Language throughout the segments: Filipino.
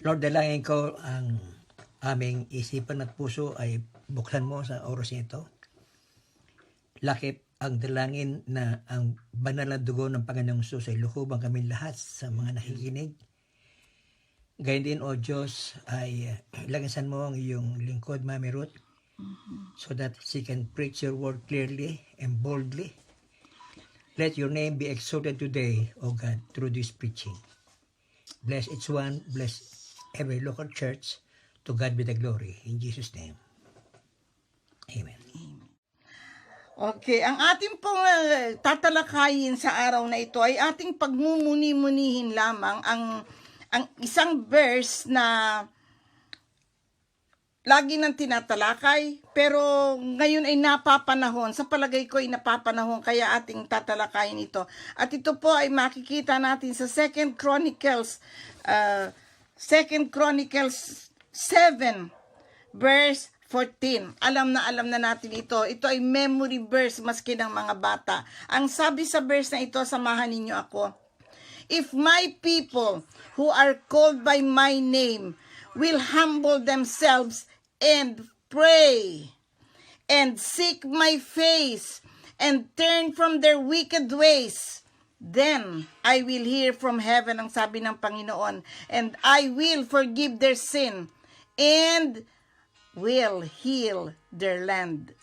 Lord, dalangin ko ang aming isipan at puso ay buksan mo sa oras nito. Lakip ang dalangin na ang banal na dugo ng Panginoong Hesus ay lukubang kami lahat sa mga nakikinig. Gayun din, O Diyos, ay lagasan mo ang iyong lingkod, Mami Ruth, so that she can preach your word clearly and boldly. Let your name be exalted today, O God, through this preaching. Bless each one, bless every local church. To God be the glory. In Jesus' name. Amen. Okay, ang ating pong tatalakayin sa araw na ito ay ating pagmumuni-munihin lamang ang isang verse na lagi nang tinatalakay, pero ngayon ay napapanahon. Sa palagay ko ay napapanahon, kaya ating tatalakayin ito. At ito po ay makikita natin sa 2 Chronicles 7 verse 14. Alam na natin ito. Ito ay memory verse maski ng mga bata. Ang sabi sa verse na ito, samahan ninyo ako. If my people who are called by my name will humble themselves and pray and seek my face and turn from their wicked ways, then I will hear from heaven, ang sabi ng Panginoon, and I will forgive their sin and will heal their land.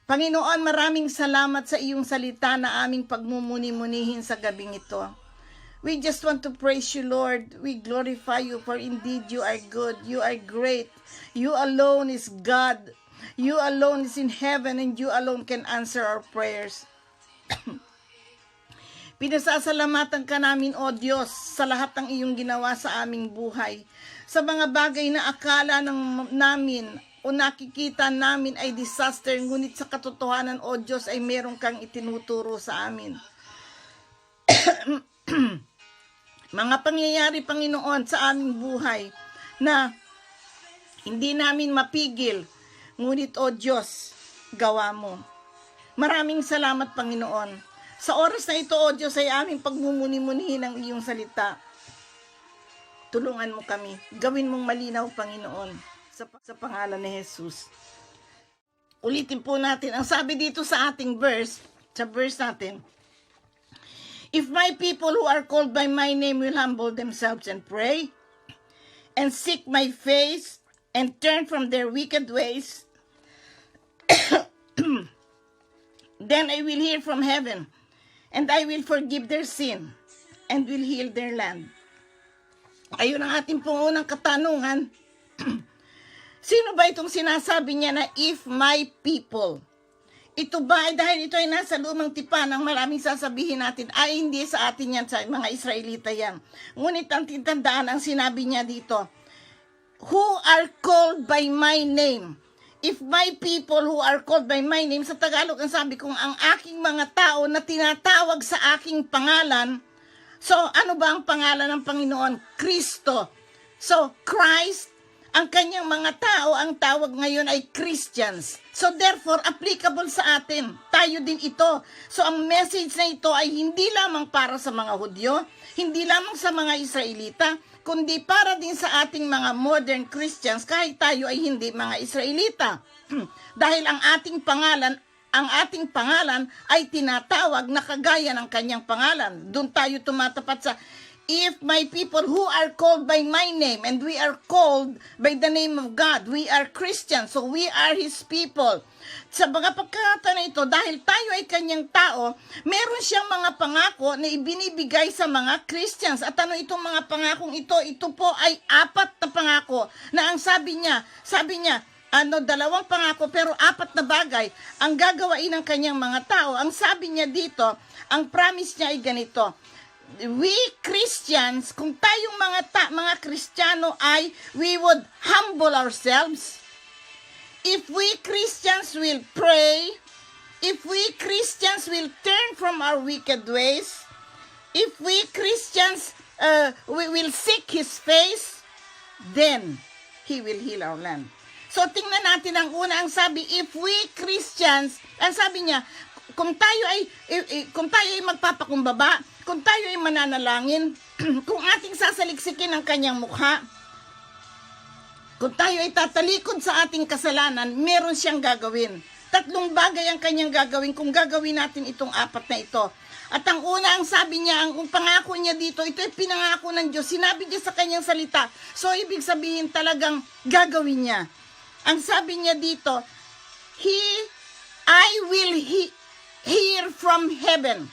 Panginoon, maraming salamat sa iyong salita na aming pagmumuni-munihin sa gabing ito. We just want to praise you, Lord. We glorify you, for indeed you are good. You are great. You alone is God. You alone is in heaven, and you alone can answer our prayers. Pinasasalamatan ka namin, O Diyos, sa lahat ng iyong ginawa sa aming buhay. Sa mga bagay na akala namin o nakikita namin ay disaster, ngunit sa katotohanan, O Diyos, ay meron kang itinuturo sa amin. Mga pangyayari, Panginoon, sa aming buhay na hindi namin mapigil, ngunit, O Diyos, gawa mo. Maraming salamat, Panginoon. Sa oras na ito, O Diyos, ay aming pagmumuni-munihin ang iyong salita. Tulungan mo kami. Gawin mong malinaw, Panginoon, sa pangalan ni Jesus. Ulitin po natin. Ang sabi dito sa ating verse, sa verse natin, if my people who are called by my name will humble themselves and pray and seek my face and turn from their wicked ways, then I will hear from heaven and I will forgive their sin and will heal their land. Ayun ang ating pong unang katanungan. Sino ba itong sinasabi niya na if my people? Ito ba ay dahil ito ay nasa lumang tipan, ang maraming sasabihin natin ay hindi sa atin yan, sa mga Israelita yan. Ngunit ang titandaan, ang sinabi niya dito, who are called by my name. If my people who are called by my name, sa Tagalog ang sabi kong ang aking mga tao na tinatawag sa aking pangalan. So ano ba ang pangalan ng Panginoon? Kristo. So Christ, ang kanyang mga tao, ang tawag ngayon ay Christians. So therefore, applicable sa atin. Tayo din ito. So ang message na ito ay hindi lamang para sa mga Hudyo, hindi lamang sa mga Israelita, kundi para din sa ating mga modern Christians kahit tayo ay hindi mga Israelita. Dahil ang ating pangalan ay tinatawag na kagaya ng kanyang pangalan. Doon tayo tumatapat sa if my people who are called by my name, and we are called by the name of God, we are Christians, so we are His people. Sa mga pagkakataon na ito, dahil tayo ay kanyang tao, meron siyang mga pangako na ibinibigay sa mga Christians. At ano itong mga pangakong ito? Ito po ay 4 na pangako na ang sabi niya, 2 pangako pero 4 na bagay ang gagawain ng kanyang mga tao. Ang sabi niya dito, ang promise niya ay ganito, we Christians, kung tayong mga Kristiyano ay we would humble ourselves, if we Christians will pray, if we Christians will turn from our wicked ways, if we Christians we will seek His face, then He will heal our land. So tingnan natin ang una, ang sabi, if we Christians, ang sabi niya, kung tayo ay magpapakumbaba, kung tayo ay mananalangin, kung ating sasaliksikin ang kanyang mukha, Kung tayo ay tatalikod sa ating kasalanan, meron siyang gagawin. 3 bagay ang kanyang gagawin kung gagawin natin itong 4 na ito. At ang una, ang sabi niya, ang pangako niya dito, ito ay pinangako ng Diyos. Sinabi niya sa kanyang salita. So, ibig sabihin talagang gagawin niya. Ang sabi niya dito, I will hear from heaven.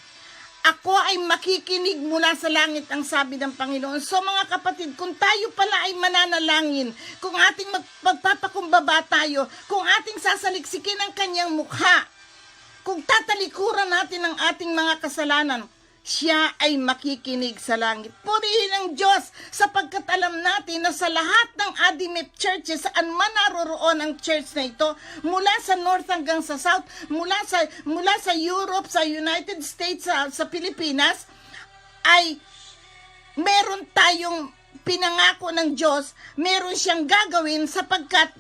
Ako ay makikinig mula sa langit, ang sabi ng Panginoon. So mga kapatid, kung tayo pala ay mananalangin, kung ating magpapakumbaba tayo, kung ating sasaliksikin ang kanyang mukha, kung tatalikuran natin ang ating mga kasalanan, siya ay makikinig sa langit. Purihin ang Diyos sapagkat alam natin na sa lahat ng Adimep churches, saan man naroroon ang church na ito, mula sa north hanggang sa south, mula sa Europe, sa United States, sa Pilipinas, ay meron tayong pinangako ng Diyos, meron siyang gagawin sapagkat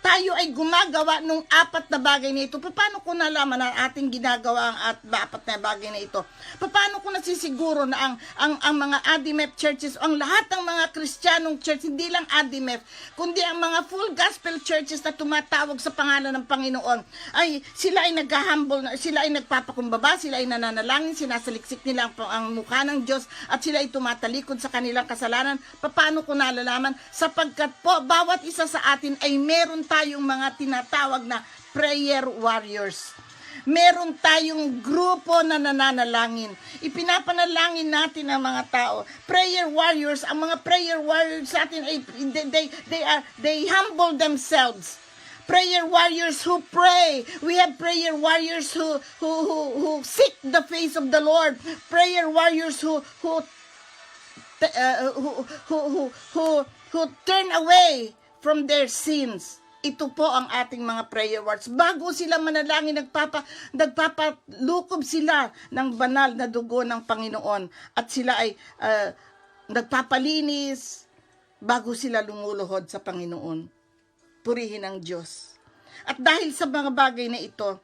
tayo ay gumagawa ng 4 na bagay na ito. Paano ko nalaman na ating ginagawa ang 4 na bagay na ito? Paano ko nasisiguro na ang mga Adimep churches, ang lahat ng mga Kristiyanong church, hindi lang Adimep, kundi ang mga full gospel churches na tumatawag sa pangalan ng Panginoon, ay sila ay nag-humble, sila ay nagpapakumbaba, sila ay nananalangin, sinasaliksik nila ang mukha ng Diyos, at sila ay tumatalikod sa kanilang kasalanan. Paano ko nalalaman? Sapagkat po, bawat isa sa atin ay meron tayong mga tinatawag na prayer warriors. Meron tayong grupo na nananalangin. Ipinapanalangin natin ang mga tao. Prayer warriors, ang mga prayer warriors sa atin ay they humble themselves. Prayer warriors who pray. We have prayer warriors who seek the face of the Lord. Prayer warriors who turn away from their sins. Ito po ang ating mga prayer words. Bago sila manalangin, nagpapalukob sila ng banal na dugo ng Panginoon. At sila ay nagpapalinis bago sila lumuluhod sa Panginoon. Purihin ang Diyos. At dahil sa mga bagay na ito,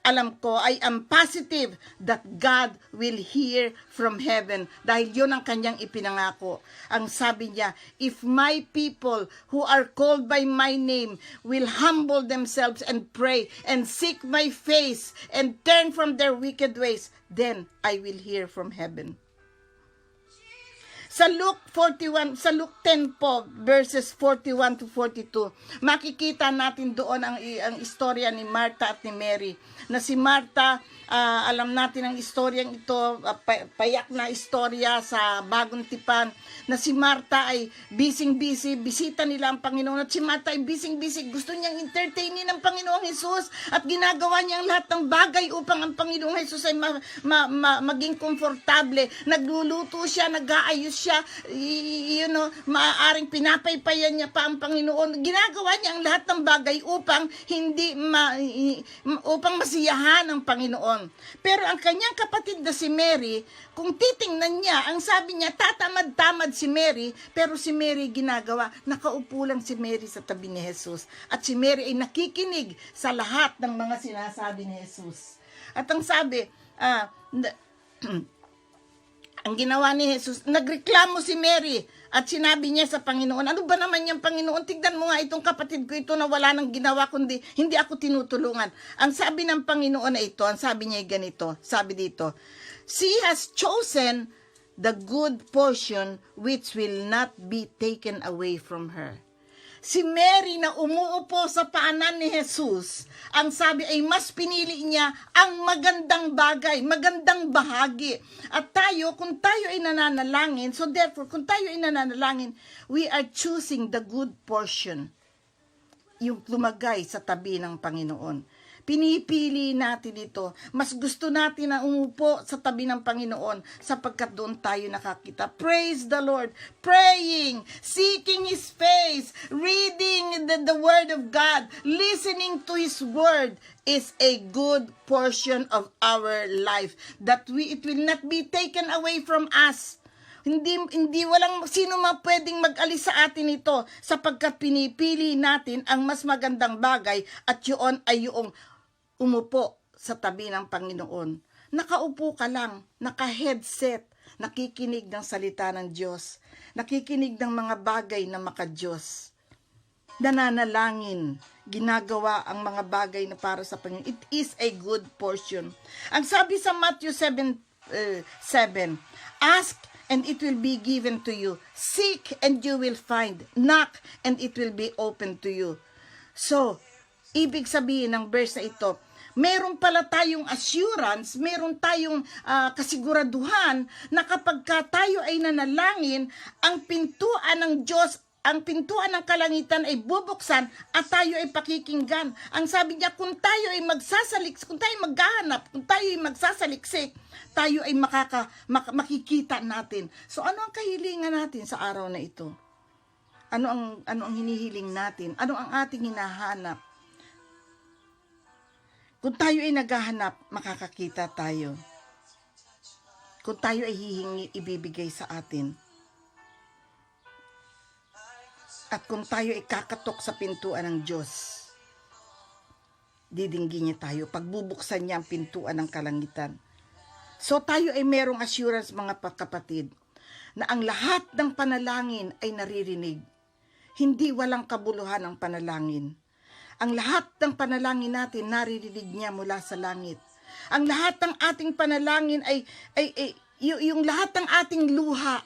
alam ko, I am positive that God will hear from heaven. Dahil yun ang kanyang ipinangako. Ang sabi niya, if my people who are called by my name will humble themselves and pray and seek my face and turn from their wicked ways, then I will hear from heaven. Sa Luke 10 po, verses 41 to 42, makikita natin doon ang istorya ni Martha at ni Mary. Na si Martha, alam natin ang istoryang ito, payak na istorya sa Bagong Tipan, na si Martha ay busy, bisita nila ang Panginoon, at si Martha ay busy, gusto niyang entertainin ang Panginoong Jesus, at ginagawa niya ang lahat ng bagay upang ang Panginoong Jesus ay maging komportable. Nagluluto siya, nag-aayos siya, maaaring pinapaypayan niya pa ang Panginoon. Ginagawa niya ang lahat ng bagay upang upang masiyahan ang Panginoon. Pero ang kanyang kapatid na si Mary, kung titingnan niya, ang sabi niya, tatamad-tamad si Mary, pero si Mary ginagawa, nakaupo lang si Mary sa tabi ni Jesus. At si Mary ay nakikinig sa lahat ng mga sinasabi ni Jesus. At ang sabi, ang ginawa ni Jesus, nagreklamo si Mary at sinabi niya sa Panginoon, ano ba naman yung Panginoon? Tignan mo nga itong kapatid ko ito na wala nang ginawa kundi hindi ako tinutulungan. Ang sabi ng Panginoon na ito, ang sabi niya ganito, sabi dito, she has chosen the good portion which will not be taken away from her. Si Mary na umuupo sa paanan ni Jesus, ang sabi ay mas pinili niya ang magandang bagay, magandang bahagi. At tayo, kung tayo ay nananalangin, so therefore, kung tayo ay nananalangin, we are choosing the good portion. Yung lumagay sa tabi ng Panginoon. Pinipili natin ito. Mas gusto natin na umupo sa tabi ng Panginoon sapagkat doon tayo nakakita. Praise the Lord. Praying, seeking His face, reading the Word of God, listening to His Word is a good portion of our life. That it will not be taken away from us. Hindi walang sino pwedeng mag-alis sa atin ito sapagkat pinipili natin ang mas magandang bagay at yun ay yung umupo sa tabi ng Panginoon. Nakaupo ka lang, naka-headset, nakikinig ng salita ng Diyos, nakikinig ng mga bagay na maka-Diyos. nananalangin, ginagawa ang mga bagay na para sa Panginoon. It is a good portion. Ang sabi sa Matthew 7:7, ask and it will be given to you. Seek and you will find. Knock and it will be open to you. So, ibig sabihin ng verse na ito, meron pala tayong assurance, meron tayong kasiguraduhan na kapag tayo ay nanalangin, ang pintuan ng Diyos, ang pintuan ng kalangitan ay bubuksan at tayo ay pakikinggan. Ang sabi niya, kung tayo ay kung tayo maghahanap, kung tayo ay magsasaliksik, tayo ay makikita natin. So ano ang kahilingan natin sa araw na ito? Ano ang hinihiling natin? Ano ang ating hinahanap? Kung tayo ay naghahanap, makakakita tayo. Kung tayo ay hihingi, ibibigay sa atin. At kung tayo ay kakatok sa pintuan ng Diyos, didinggin niya tayo. Pagbubuksan niya ang pintuan ng kalangitan. So tayo ay merong assurance, mga kapatid, na ang lahat ng panalangin ay naririnig. Hindi walang kabuluhan ang panalangin. Ang lahat ng panalangin natin, naririnig niya mula sa langit. Ang lahat ng ating panalangin yung lahat ng ating luha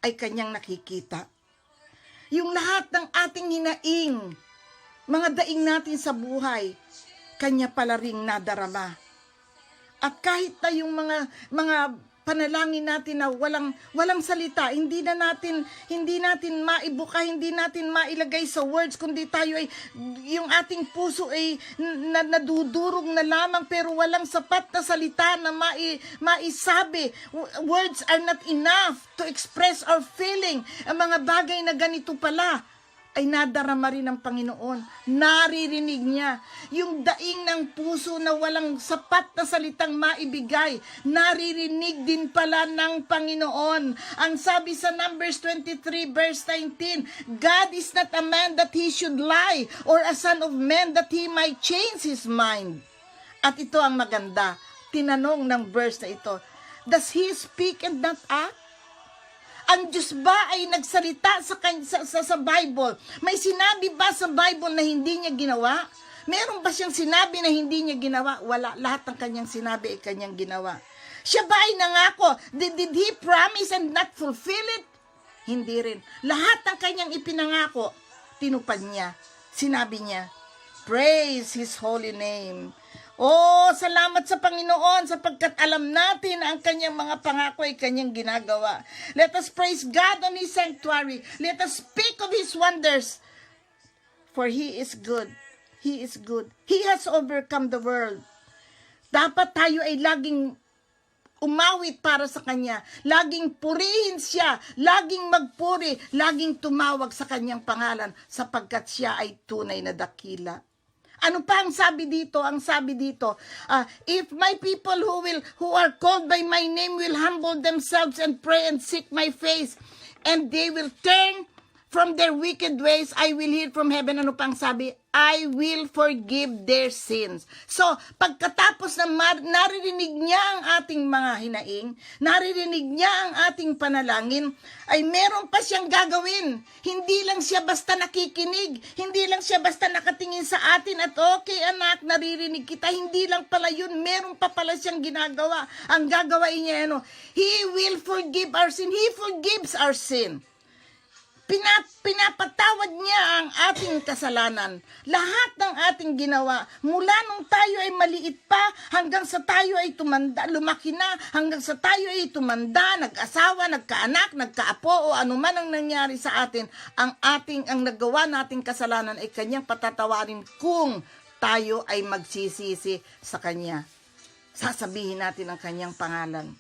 ay kanyang nakikita. Yung lahat ng ating hinaing, mga daing natin sa buhay, kanya pala ring nadarama. At kahit na yung mga panalangin natin na walang salita, hindi natin maibuka, hindi natin mailagay sa words, kundi tayo ay yung ating puso ay nadudurog na lamang pero walang sapat na salita na maisabi. Words are not enough to express our feeling. Ang mga bagay na ganito pala ay nadarama rin ng Panginoon. Naririnig niya. Yung daing ng puso na walang sapat na salitang maibigay, naririnig din pala ng Panginoon. Ang sabi sa Numbers 23 verse 19, God is not a man that he should lie, or a son of man that he might change his mind. At ito ang maganda. Tinanong ng verse na ito, does he speak and not act? Ang Diyos ba ay nagsalita sa Bible? May sinabi ba sa Bible na hindi niya ginawa? Meron ba siyang sinabi na hindi niya ginawa? Wala. Lahat ng kanyang sinabi ay kanyang ginawa. Siya ba ay nangako? Did he promise and not fulfill it? Hindi rin. Lahat ng kanyang ipinangako, tinupad niya. Sinabi niya, praise His holy name. Oh, salamat sa Panginoon sapagkat alam natin ang kanyang mga pangako ay kanyang ginagawa. Let us praise God on His sanctuary. Let us speak of His wonders. For He is good. He is good. He has overcome the world. Dapat tayo ay laging umawit para sa Kanya. Laging purihin Siya. Laging magpuri. Laging tumawag sa Kanyang pangalan sapagkat Siya ay tunay na dakila. Ano pa ang sabi dito? Ang sabi dito, if my people who are called by my name will humble themselves and pray and seek my face, and they will turn from their wicked ways, I will hear from heaven. Ano pang sabi? I will forgive their sins. So, pagkatapos na naririnig niya ang ating mga hinaing, naririnig niya ang ating panalangin, ay meron pa siyang gagawin. Hindi lang siya basta nakikinig, hindi lang siya basta nakatingin sa atin at okay anak, naririnig kita. Hindi lang pala yun, meron pa pala siyang ginagawa. Ang gagawain niya, He will forgive our sin. He forgives our sin. Pinapatawad niya ang ating kasalanan. Lahat ng ating ginawa, mula nung tayo ay maliit pa, hanggang sa tayo ay tumanda, lumaki na, hanggang sa tayo ay tumanda, nag-asawa, nagkaanak, nagkaapo, o anuman ang nangyari sa atin, ang nagawa nating kasalanan ay kanyang patatawarin kung tayo ay magsisisi sa kanya. Sasabihin natin ang kanyang pangalan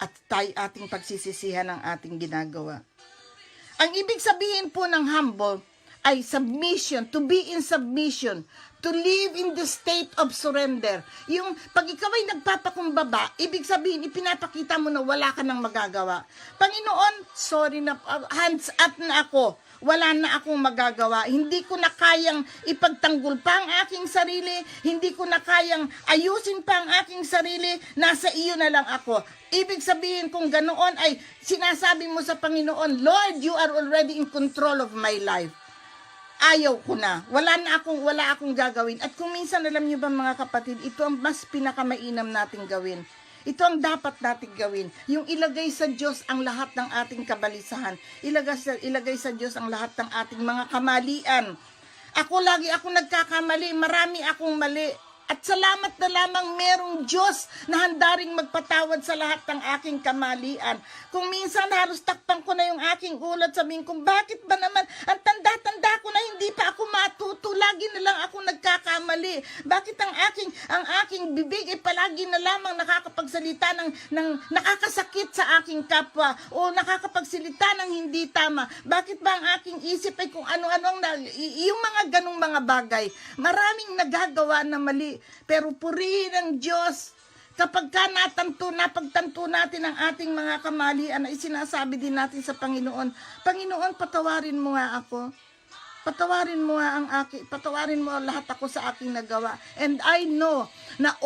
at tayo ating pagsisisihan ang ating ginagawa. Ang ibig sabihin po ng humble ay submission, to be in submission, to live in the state of surrender. Yung pag ikaw ay nagpapakumbaba, ibig sabihin, ipinapakita mo na wala ka nang magagawa. Panginoon, sorry na, hands up na ako. Wala na akong magagawa. Hindi ko na kayang ipagtanggol pa ang aking sarili. Hindi ko na kayang ayusin pa ang aking sarili. Nasa iyo na lang ako. Ibig sabihin kung ganoon ay sinasabi mo sa Panginoon, Lord, you are already in control of my life. ayaw ko na. Wala akong gagawin. At kung minsan, alam niyo ba mga kapatid, ito ang mas pinakamainam nating gawin. Ito ang dapat nating gawin. Yung ilagay sa Diyos ang lahat ng ating kabalisahan. Ilagay sa Diyos ang lahat ng ating mga kamalian. Lagi ako nagkakamali. Marami akong mali. At salamat na lamang merong Diyos na handa ring magpatawad sa lahat ng aking kamalian. Kung minsan halos takpan ko na yung aking ulat, sabihin kong bakit ba naman ang tanda-tanda ko na hindi pa ako matuto, lagi na lang ako nagkakamali. Bakit ang aking bibig ay palagi na lamang nakakapagsalita ng nakakasakit sa aking kapwa o nakakapagsalita ng hindi tama? Bakit ba ang aking isip ay kung ano-ano yung mga ganong mga bagay? Maraming nagagawa na mali. Pero purihin ang Diyos kapag napagtanto natin ang ating mga kamalian, ay sinasabi din natin sa Panginoon, Panginoon, patawarin mo nga ako. Patawarin mo lahat ako sa aking nagawa. And I know na sa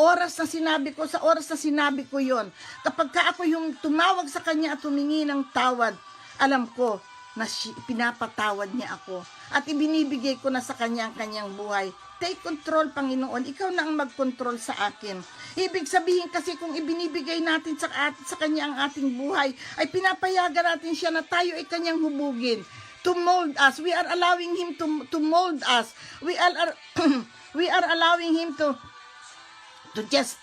oras na sinabi ko yon, kapag ako yung tumawag sa Kanya at humingi ng tawad, alam ko na pinapatawad niya ako. At ibinibigay ko na sa Kanya ang Kanyang buhay. Take control, Panginoon. Ikaw na ang mag-control sa akin. Ibig sabihin kasi kung ibinibigay natin sa Kanya ang ating buhay, ay pinapayagan natin siya na tayo ay Kanyang hubugin. To mold us. We are allowing Him to mold us. We are allowing Him to just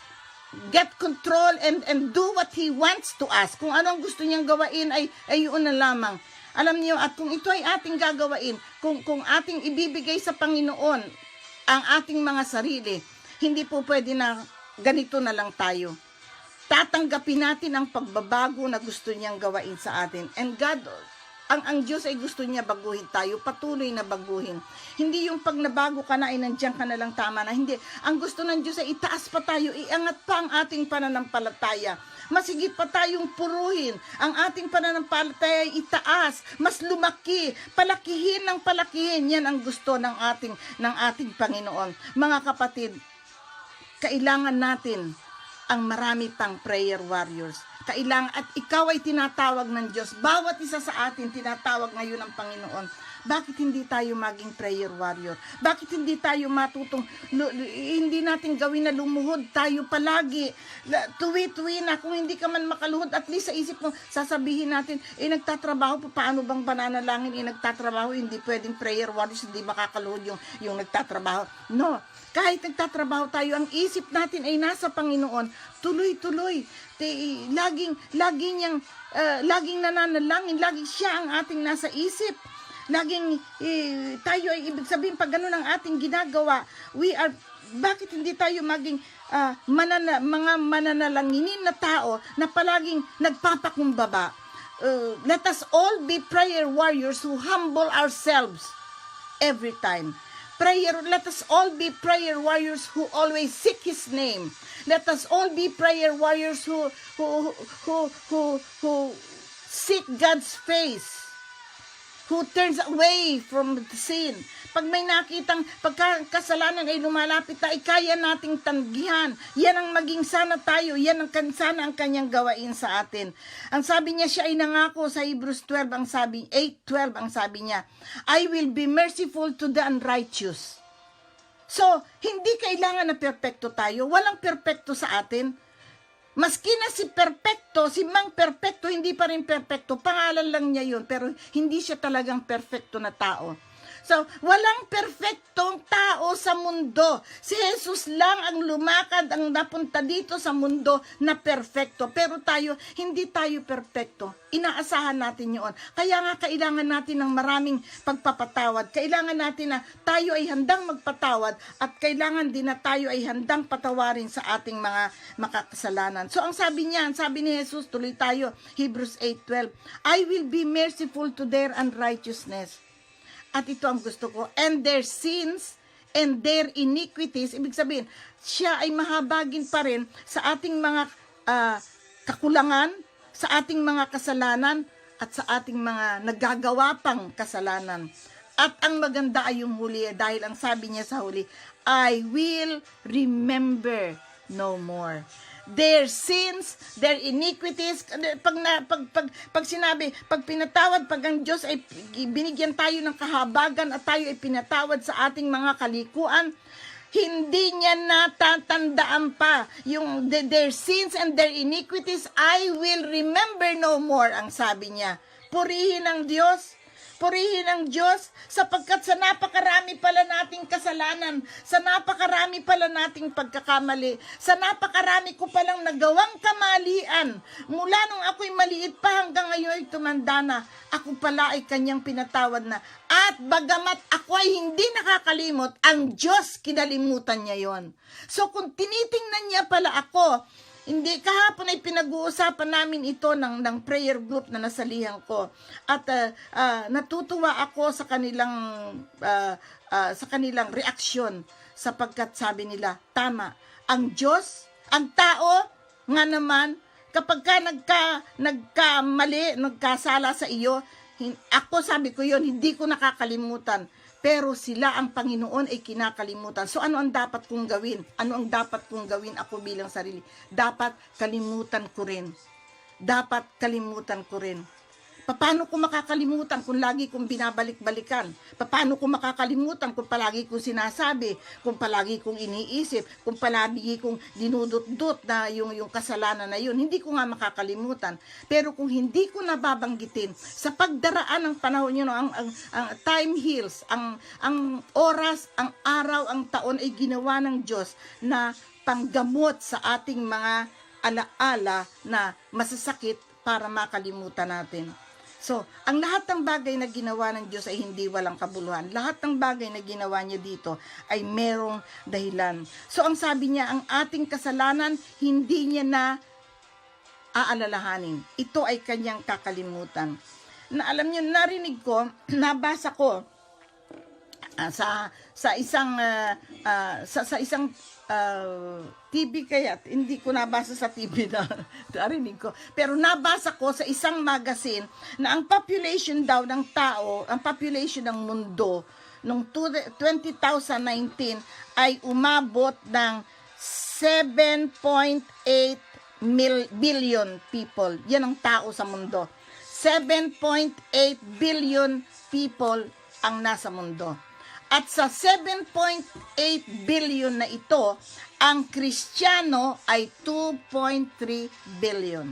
get control and do what He wants to us. Kung ano ang gusto niyang gawain ay yun na lamang. Alam niyo, at kung ito ay ating gagawain, kung ating ibibigay sa Panginoon ang ating mga sarili, hindi po pwede na ganito na lang tayo. Tatanggapin natin ang pagbabago na gusto niyang gawain sa atin. And God, ang Diyos ay gusto niya baguhin tayo, patuloy na baguhin. Hindi yung pag nabago ka na ay nandiyan ka na lang tama na. Hindi. Ang gusto ng Diyos ay itaas pa tayo, iangat pa ang ating pananampalataya. Masigit pa tayong puruhin. Ang ating pananampalataya ay itaas, mas lumaki, palakihin ng palakihin. Yan ang gusto ng ating Panginoon. Mga kapatid, kailangan natin ang marami pang prayer warriors. At ikaw ay tinatawag ng Diyos. Bawat isa sa atin tinatawag ngayon ng Panginoon. Bakit hindi tayo maging prayer warrior? Bakit hindi tayo hindi natin gawin na lumuhod tayo palagi? Tuwi-tuwi na, kung hindi ka man makaluhod, at least sa isip mo, sasabihin natin, nagtatrabaho, paano bang bananalangin, nagtatrabaho, hindi pwedeng prayer warriors, hindi makakaluhod yung nagtatrabaho. No. Kahit nagtatrabaho tayo, ang isip natin ay nasa Panginoon, tuloy-tuloy. Laging nananalangin, laging siya ang ating nasa isip. Tayo ay ibig sabihin, pag ganun ang ating ginagawa, bakit hindi tayo maging mga mananalanginin na tao na palaging nagpapakumbaba? Let us all be prayer warriors who humble ourselves every time. Let us all be prayer warriors who always seek His name. Let us all be prayer warriors who seek God's face, who turns away from the sin. Pag may nakitang pagkakasalanan ay lumalapit tayo, kaya nating tanggihan. Yan ang maging sana tayo. Yan ang sana ang Kanyang gawain sa atin. Ang sabi niya, siya ay nangako sa Hebrews 8:12 ang sabi niya, I will be merciful to the unrighteous. So, hindi kailangan na perpekto tayo. Walang perpekto sa atin. Maski na si Mang Perpekto, hindi pa rin perpekto. Pangalan lang niya yun, pero hindi siya talagang perpekto na tao. So, walang perpektong tao sa mundo. Si Jesus lang ang lumakad, ang napunta dito sa mundo na perpekto. Pero tayo, hindi tayo perpekto. Inaasahan natin yun. Kaya nga kailangan natin ng maraming pagpapatawad. Kailangan natin na tayo ay handang magpatawad at kailangan din na tayo ay handang patawarin sa ating mga makakasalanan. So, ang sabi ni Jesus, tuloy tayo, Hebrews 8:12, I will be merciful to their unrighteousness. At ito ang gusto ko, and their sins and their iniquities, ibig sabihin, siya ay mahabagin pa rin sa ating mga kakulangan, sa ating mga kasalanan, at sa ating mga nagagawa pang kasalanan. At ang maganda ay yung huli, dahil ang sabi niya sa huli, I will remember no more. their sins, their iniquities. Pag sinabi, pag pinatawad, pag ang Diyos ay binigyan tayo ng kahabagan at tayo ay pinatawad sa ating mga kalikuan, hindi niya natatandaan pa yung their sins and their iniquities, I will remember no more, ang sabi niya. Purihin ang Diyos. Purihin ang Diyos sapagkat sa napakarami pala nating kasalanan, sa napakarami pala nating pagkakamali, sa napakarami ko palang nagawang kamalian. Mula nung ako'y maliit pa hanggang ngayon ay tumanda na, ako pala ay kanyang pinatawad na. At bagamat ako ay hindi nakakalimot, ang Diyos kinalimutan niya yon. So kung tinitingnan niya pala ako, hindi, kahapon ay pinag-uusapan namin ito ng prayer group na nasalihan ko. At natutuwa ako sa kanilang reaksyon sapagkat sabi nila, tama, ang Diyos, ang tao, nga naman, kapag nagkamali, nagkasala sa iyo, ako sabi ko yon, hindi ko nakakalimutan. Pero sila, ang Panginoon, ay kinakalimutan. So ano ang dapat kong gawin? Ano ang dapat kong gawin ako bilang sarili? Dapat kalimutan ko rin. Dapat kalimutan ko rin. Paano ko makakalimutan kung lagi kong binabalik-balikan? Paano ko makakalimutan kung palagi kong sinasabi, kung palagi kong iniisip, kung palagi kong dinudot-dot na yung kasalanan na yun? Hindi ko nga makakalimutan. Pero kung hindi ko nababanggitin, sa pagdaraan ng panahon yun, ang time heals, ang oras, ang araw, ang taon ay ginawa ng Diyos na panggamot sa ating mga alaala na masasakit para makalimutan natin. So, ang lahat ng bagay na ginawa ng Diyos ay hindi walang kabuluhan. Lahat ng bagay na ginawa niya dito ay merong dahilan. So, ang sabi niya, ang ating kasalanan, hindi niya na aalalahanin. Ito ay kanyang kakalimutan. Na alam niyo, narinig ko, nabasa ko sa isang TV, kaya hindi ko nabasa sa TV na narinig ko, pero nabasa ko sa isang magazine na ang population daw ng tao, ang population ng mundo noong 2019 ay umabot ng 7.8 billion people. Yan ang tao sa mundo. 7.8 billion people ang nasa mundo. At sa 7.8 billion na ito, ang Kristiyano ay 2.3 billion.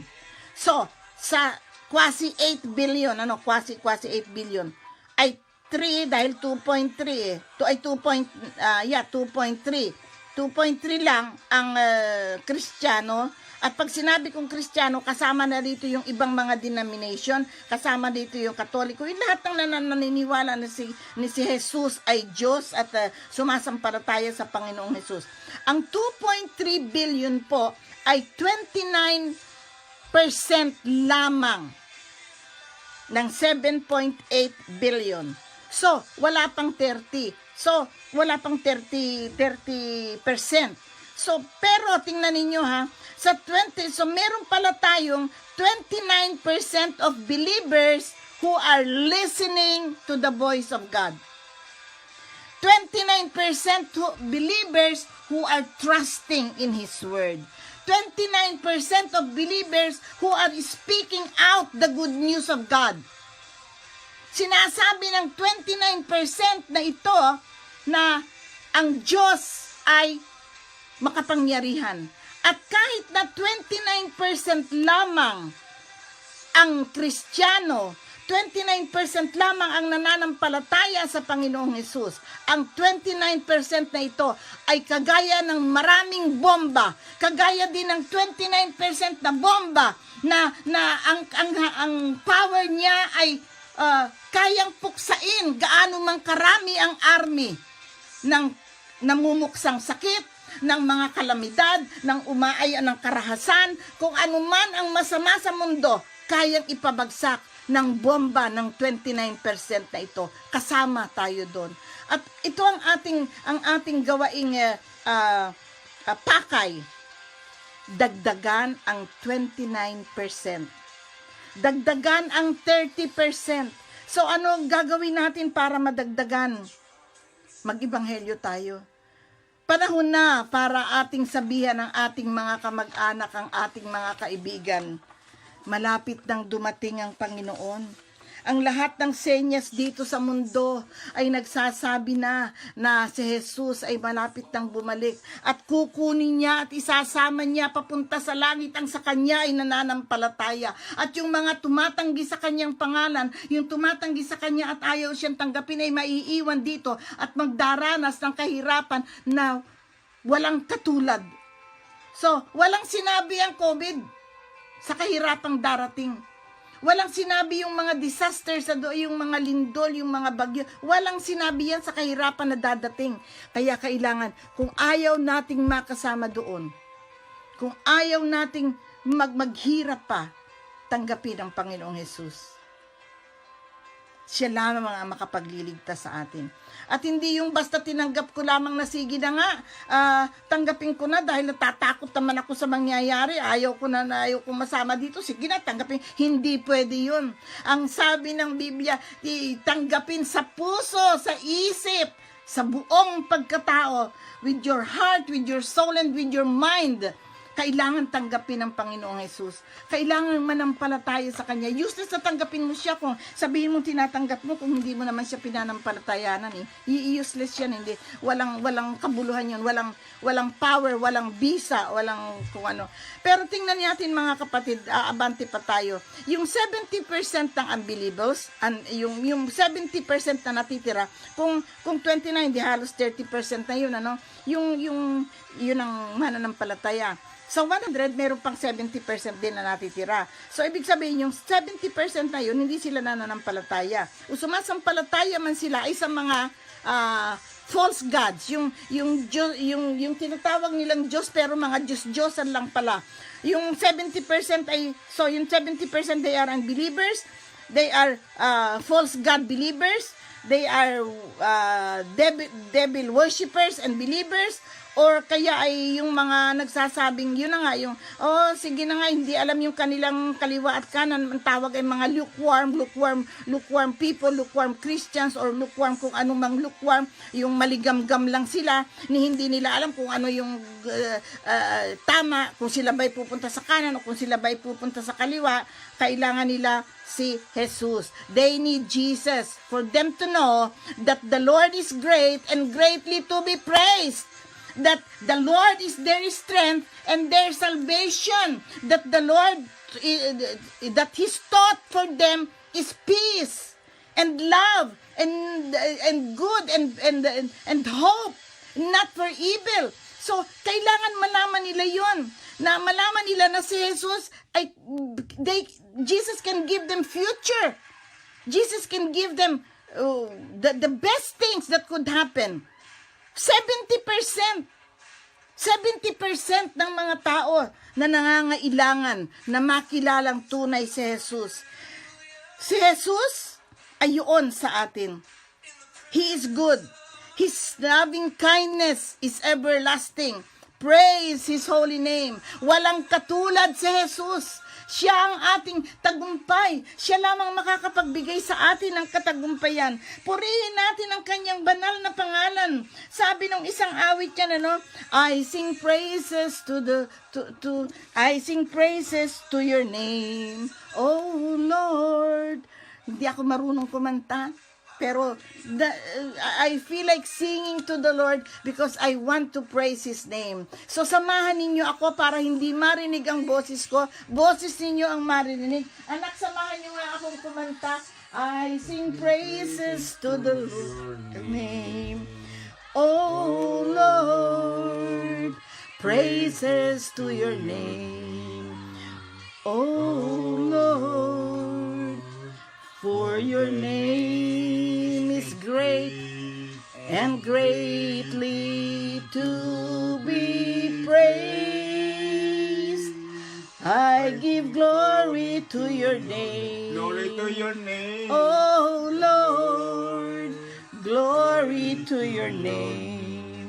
So, sa quasi 8 billion, quasi 8 billion, ay 3 dahil 2.3 ay 2.3 lang ang Kristiyano. At pag sinabi kong Kristiyano, kasama na dito yung ibang mga denomination, kasama dito yung Katoliko, yung lahat ng naniniwala na si Jesus ay Diyos at sumasampalataya sa Panginoong Jesus. Ang 2.3 billion po ay 29% lamang ng 7.8 billion. So, wala pang 30. So, wala pang 30%. So, pero tingnan ninyo ha, so meron pala tayong 29% of believers who are listening to the voice of God. 29% believers who are trusting in His Word. 29% of believers who are speaking out the good news of God. Sinasabi ng 29% na ito na ang Diyos ay makapangyarihan. At kahit na 29% lamang ang Kristiyano, 29% lamang ang nananampalataya sa Panginoong Hesus, ang 29% na ito ay kagaya ng maraming bomba, kagaya din ng 29% na bomba na ang power niya ay kayang puksain gaano mang karami ang army ng namumuksang sakit, ng mga kalamidad, ng umaaya ng karahasan, kung anuman ang masama sa mundo, kayang ipabagsak ng bomba ng 29% na ito. Kasama tayo doon. At ito ang ating gawaing pakay. Dagdagan ang 29%. Dagdagan ang 30%. So ano gagawin natin para madagdagan? Mag-ibanghelyo tayo. Panahon na para ating sabihan ng ating mga kamag-anak, ang ating mga kaibigan, malapit nang dumating ang Panginoon. Ang lahat ng senyas dito sa mundo ay nagsasabi na si Jesus ay malapit nang bumalik at kukunin niya at isasama niya papunta sa langit ang sa kanya ay nananampalataya. At yung mga tumatanggi sa kanyang pangalan, yung tumatanggi sa kanya at ayaw siyang tanggapin ay maiiwan dito at magdaranas ng kahirapan na walang katulad. So, walang sinabi ang COVID sa kahirapang darating. Walang sinabi yung mga disasters, yung mga lindol, yung mga bagyo. Walang sinabi yan sa kahirapan na dadating. Kaya kailangan, kung ayaw nating makasama doon, kung ayaw nating maghirap pa, tanggapin ang Panginoong Jesus. Siya lamang ang makapagliligtas sa atin. At hindi yung basta tinanggap ko lamang na sige na nga, tanggapin ko na dahil natatakot naman ako sa mangyayari. Ayaw ko masama dito. Sige na, tanggapin. Hindi pwede yun. Ang sabi ng Biblia, tanggapin sa puso, sa isip, sa buong pagkatao, with your heart, with your soul, and with your mind. Kailangan tanggapin ng Panginoong Jesus. Kailangan manampalataya sa Kanya. Useless na tanggapin mo siya kung sabihin mo tinatanggap mo kung hindi mo naman siya pinanampalatayanan. Useless yan. Hindi. Walang kabuluhan yun. Walang power, walang visa, walang kung ano. Pero tingnan natin mga kapatid, abante pa tayo. Yung 70% ng unbelievers, yung 70% na natitira, kung 29, di halos 30% na yun, ano? Yun ang mananampalataya. Sa 100, meron pang 70% din na natitira. So, ibig sabihin, yung 70% na yun, hindi sila nananampalataya. O sumasampalataya man sila ay sa mga false gods. Yung tinatawag nilang Diyos, pero mga Diyos-Diyosan lang pala. Yung 70% yung 70% they are unbelievers, they are false God believers, they are devil worshippers and believers, or kaya ay yung mga nagsasabing, yun na nga, sige na nga, hindi alam yung kanilang kaliwa at kanan, ang tawag ay mga lukewarm people, lukewarm Christians, or lukewarm kung anong mang lukewarm, yung maligamgam lang sila, hindi nila alam kung ano yung tama, kung sila ba'y pupunta sa kanan o kung sila ba'y pupunta sa kaliwa. Kailangan nila si Jesus. They need Jesus for them to know that the Lord is great and greatly to be praised. That the Lord is their strength and their salvation. That the Lord, that His thought for them is peace and love and good and hope, not for evil. So, kailangan malaman nila yon, na malaman nila na si Jesus Jesus can give them future. Jesus can give them the best things that could happen. 70% ng mga tao na nangangailangan na makilalang tunay si Jesus. Si Jesus ay yun sa atin. He is good. His loving kindness is everlasting. Praise His holy name. Walang katulad si Jesus. Siya ang ating tagumpay. Siya lamang makakapagbigay sa atin ng katagumpayan. Purihin natin ang kanyang banal na pangalan. Sabi ng isang awit niya, I sing praises I sing praises to your name, oh Lord. Hindi ako marunong kumanta, pero I feel like singing to the Lord because I want to praise His name. So samahan ninyo ako para hindi marinig ang boses ko. Boses ninyo ang marinig. Anak, samahan niyo nga akong kumanta. I sing praises to the Lord's name. Oh Lord, praises to your name. Oh Lord, for your name is great and greatly to be praised. I give glory to your name. Glory to your name. Oh Lord, glory to your name.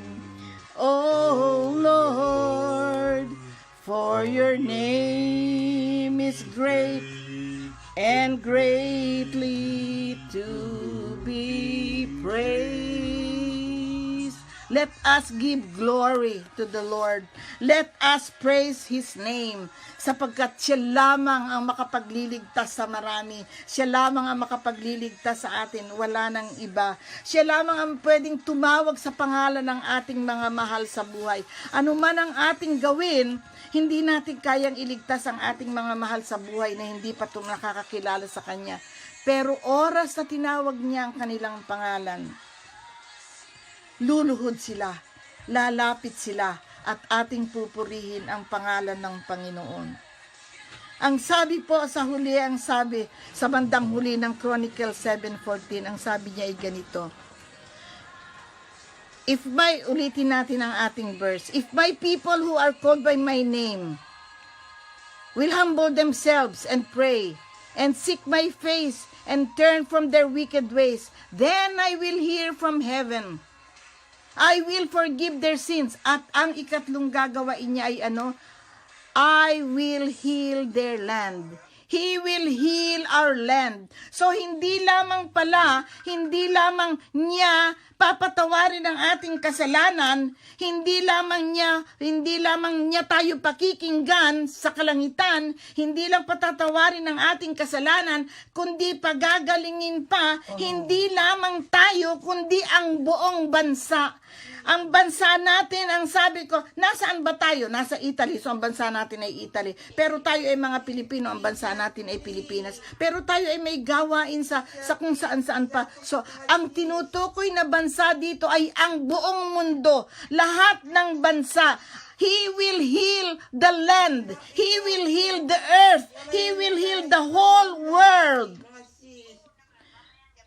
Oh Lord, for your name is great and greatly to be praised. Let us give glory to the Lord. Let us praise His name. Sapagkat siya lamang ang makapagliligtas sa marami. Siya lamang ang makapagliligtas sa atin. Wala nang iba. Siya lamang ang pwedeng tumawag sa pangalan ng ating mga mahal sa buhay. Ano man ang ating gawin, hindi natin kayang iligtas ang ating mga mahal sa buhay na hindi pa nakakakilala sa Kanya. Pero oras na tinawag niya ang kanilang pangalan, luluhod sila, lalapit sila, at ating pupurihin ang pangalan ng Panginoon. Ang sabi po sa huli, ang sabi sa bandang huli ng Chronicles 7:14, ang sabi niya ay ganito. Ulitin natin ang ating verse. If my people who are called by my name will humble themselves and pray and seek my face and turn from their wicked ways, then I will hear from heaven. I will forgive their sins. At ang ikatlong gagawain niya ay ano? I will heal their land. He will heal our land. So, hindi lamang niya papatawarin ang ating kasalanan, hindi lamang niya tayo pakikinggan sa kalangitan, hindi lang patatawarin ang ating kasalanan, kundi pagagalingin pa, hindi lamang tayo, kundi ang buong bansa. Ang bansa natin, ang sabi ko, nasaan ba tayo? Nasa Italy. So, ang bansa natin ay Italy. Pero tayo ay mga Pilipino, ang bansa natin ay Pilipinas. Pero tayo ay may gawain sa kung saan-saan pa. So, ang tinutukoy na bansa dito ay ang buong mundo. Lahat ng bansa. He will heal the land. He will heal the earth. He will heal the whole world.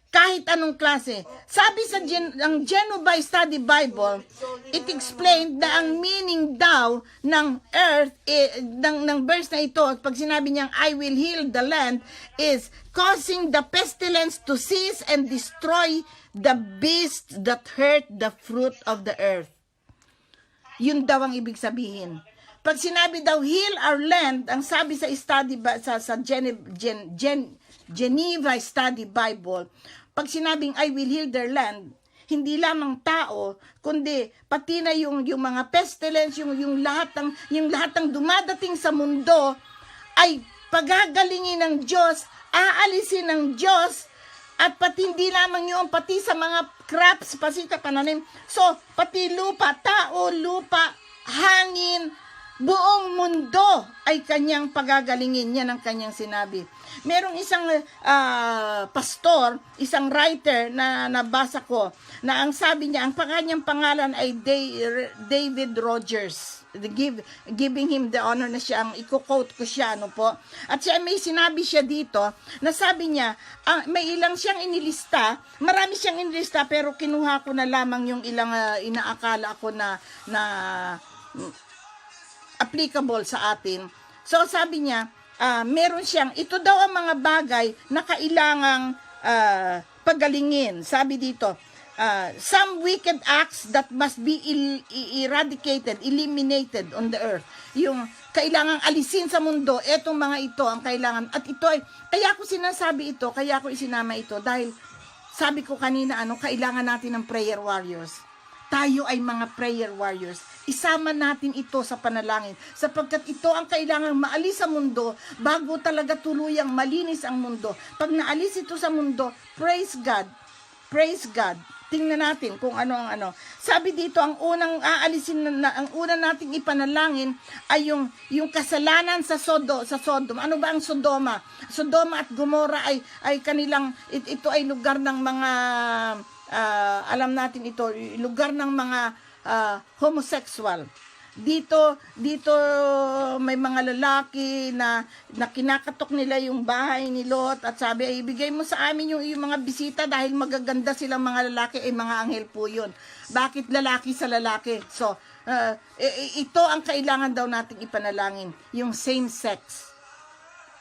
Kahit anong klase. Sabi sa ang Genova Study Bible, it explained na ang meaning daw ng earth, ng verse na ito, pag sinabi niyang, I will heal the land, is causing the pestilence to cease and destroy the beasts that hurt the fruit of the earth. Yun daw ang ibig sabihin. Pag sinabi daw, heal our land, ang sabi sa Geneva Study Bible, pag sinabing I will heal their land, hindi lamang tao, kundi pati na yung mga pestilence, yung lahat ng dumadating sa mundo ay pagagalingin ng Diyos, aalisin ng Diyos, at pati hindi lamang yun, pati sa mga crops, pati sa pananim. So, pati lupa, tao, lupa, hangin, buong mundo ay kanyang pagagalingin. Yan ang kanyang sinabi. Merong isang pastor, isang writer na nabasa ko, na ang sabi niya, ang kanyang pangalan ay David Rogers. Giving him the honor na siya, ang i-quote ko siya, ano po. At siya, may sinabi siya dito, na sabi niya, may ilang siyang inilista, marami siyang inilista, pero kinuha ko na lamang yung ilang inaakala ko na applicable sa atin. So sabi niya, meron siyang, ito daw ang mga bagay na kailangang pagalingin. Sabi dito, some wicked acts that must be eradicated, eliminated on the earth. Yung kailangang alisin sa mundo, etong mga ito ang kailangan. At ito ay, kaya ko sinasabi ito, kaya ko isinama ito, dahil sabi ko kanina, kailangan natin ng prayer warriors. Tayo ay mga prayer warriors. Isama natin ito sa panalangin sapagkat ito ang kailangang maalis sa mundo bago talaga tuluyang malinis ang mundo. Pag naalis ito sa mundo, praise God. Praise God. Tingnan natin kung ano ang ano. Sabi dito, ang unang aalisin ang unang nating ipanalangin ay yung kasalanan sa Sodom. Ano ba ang Sodoma? Sodoma at Gomora ay kanilang ito ay lugar ng mga alam natin ito, lugar ng mga homosexual. Dito may mga lalaki na kinakatok nila yung bahay ni Lot at sabi, ay ibigay mo sa amin yung mga bisita dahil magaganda silang mga lalaki, ay mga anghel po yun. Bakit lalaki sa lalaki? So, ito ang kailangan daw nating ipanalangin, yung same sex.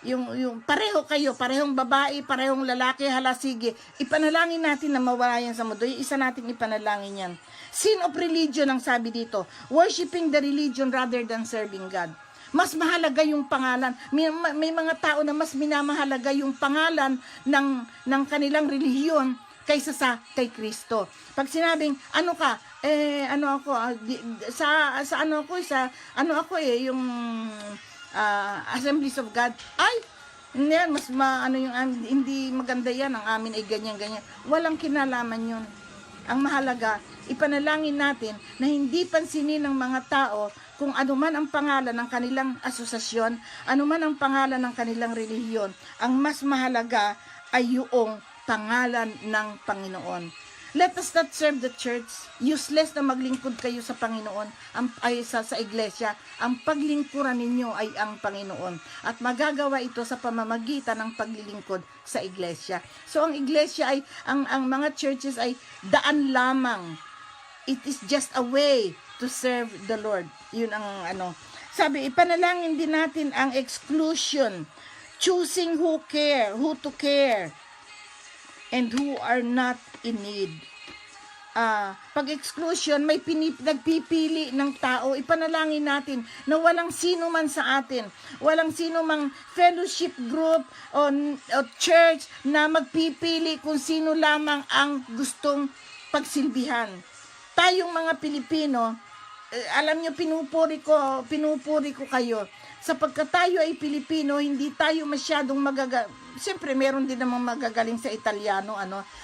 Yung pareho kayo, parehong babae, parehong lalaki, hala sige, ipanalangin natin na mawala yan sa mundo. Yung isa nating ipanalangin yan. Sin of religion ang sabi dito. Worshipping the religion rather than serving God. Mas mahalaga yung pangalan. May mga tao na mas minamahalaga yung pangalan ng kanilang relihiyon kaysa sa kay Kristo. Pag sinabing, ano ka? Ano ako? Yung Assemblies of God. Ay, yan, hindi maganda yan. Ang amin ay ganyan-ganyan. Walang kinalaman yun. Ang mahalaga, ipanalangin natin na hindi pansinin ng mga tao kung anuman ang pangalan ng kanilang asosasyon, anuman ang pangalan ng kanilang relihiyon. Ang mas mahalaga ay yung pangalan ng Panginoon. Let us not serve the church. Useless na maglingkod kayo sa Panginoon, sa iglesia. Ang paglingkuran ninyo ay ang Panginoon. At magagawa ito sa pamamagitan ng paglilingkod sa iglesia. So ang iglesia ay, ang mga churches ay daan lamang. It is just a way to serve the Lord. Yun ang Sabi, ipanalangin din natin ang exclusion. Choosing who to care, and who are not in need. Pag exclusion, may nagpipili ng tao. Ipanalangin natin na walang sino man sa atin, walang sino mang fellowship group o church na magpipili kung sino lamang ang gustong pagsilbihan. Tayong mga Pilipino, alam nyo, pinupuri ko kayo. Sapagkat tayo ay Pilipino, hindi tayo masyadong Siyempre, meron din namang magagaling sa Italiano,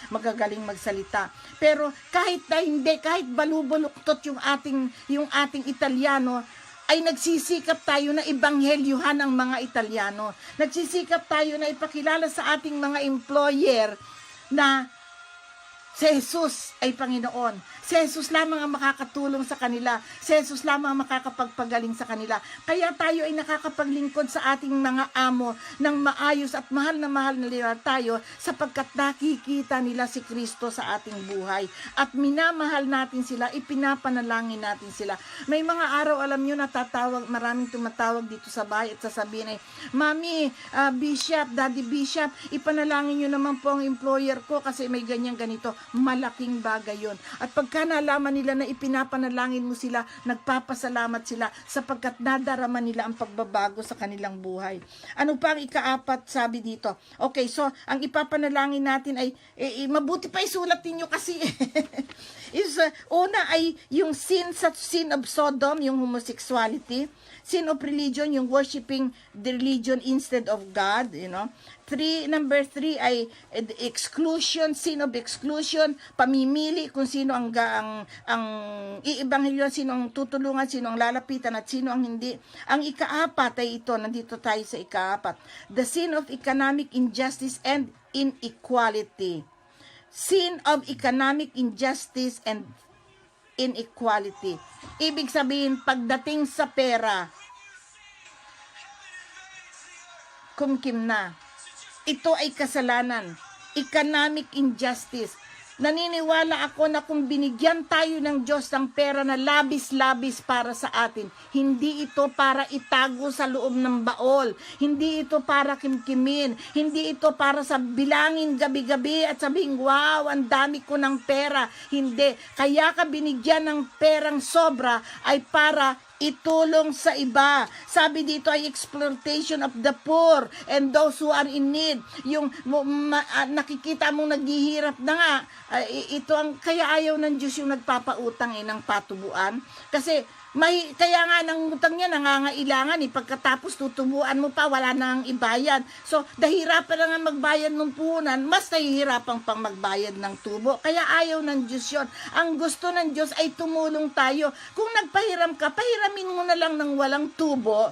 magagaling magsalita. Pero kahit balubuluktot yung ating Italiano, ay nagsisikap tayo na ibanghelyuhan ang mga Italiano. Nagsisikap tayo na ipakilala sa ating mga employer na si Jesus ay Panginoon. Si Jesus lamang ang makakatulong sa kanila. Si Jesus lamang ang makakapagpagaling sa kanila. Kaya tayo ay nakakapaglingkod sa ating mga amo ng maayos at mahal na nila tayo sapagkat nakikita nila si Kristo sa ating buhay. At minamahal natin sila, ipinapanalangin natin sila. May mga araw, alam nyo, maraming tumatawag dito sa bahay at sasabihin ay, Mami, Bishop, Daddy Bishop, ipanalangin nyo naman po ang employer ko kasi may ganyan-ganito. Malaking bagay yun. At pagka nalaman nila na ipinapanalangin mo sila, nagpapasalamat sila sapagkat nadarama nila ang pagbabago sa kanilang buhay. Ano pa ang ika-4 sabi dito? Okay, so ang ipapanalangin natin ay mabuti pa isulat niyo kasi una ay yung sin of Sodom, yung homosexuality. Sin of religion, yung worshiping the religion instead of God, Number 3 ay exclusion, sin of exclusion, pamimili kung sino ang iibanghelyo, sino ang tutulungan, sino ang lalapitan at sino ang hindi. Ang ika-4 ay ito, nandito tayo sa ika-4. The sin of economic injustice and inequality. Sin of economic injustice and inequality. Ibig sabihin, pagdating sa pera, kumkim na. Ito ay kasalanan. Economic injustice. Naniniwala ako na kung binigyan tayo ng Diyos ng pera na labis-labis para sa atin, hindi ito para itago sa loob ng baol, hindi ito para kimkimin, hindi ito para sa bilangin gabi-gabi at sabihin, wow, ang dami ko ng pera. Hindi. Kaya ka binigyan ng perang sobra ay para itulong sa iba. Sabi dito ay exploitation of the poor and those who are in need. Yung nakikita mong naghihirap na nga, ito ang kaya ayaw ng Diyos yung nagpapautang ng patubuan. Kasi kaya nga ng utang niya nangangailangan pagkatapos tutubuan mo pa, wala nang ibayad. So, dahirapan na nga magbayad ng puhunan, mas nahihirapan pang magbayad ng tubo. Kaya ayaw ng Diyos yun. Ang gusto ng Diyos ay tumulong tayo. Kung nagpahiram ka, pahiramin mo na lang ng walang tubo.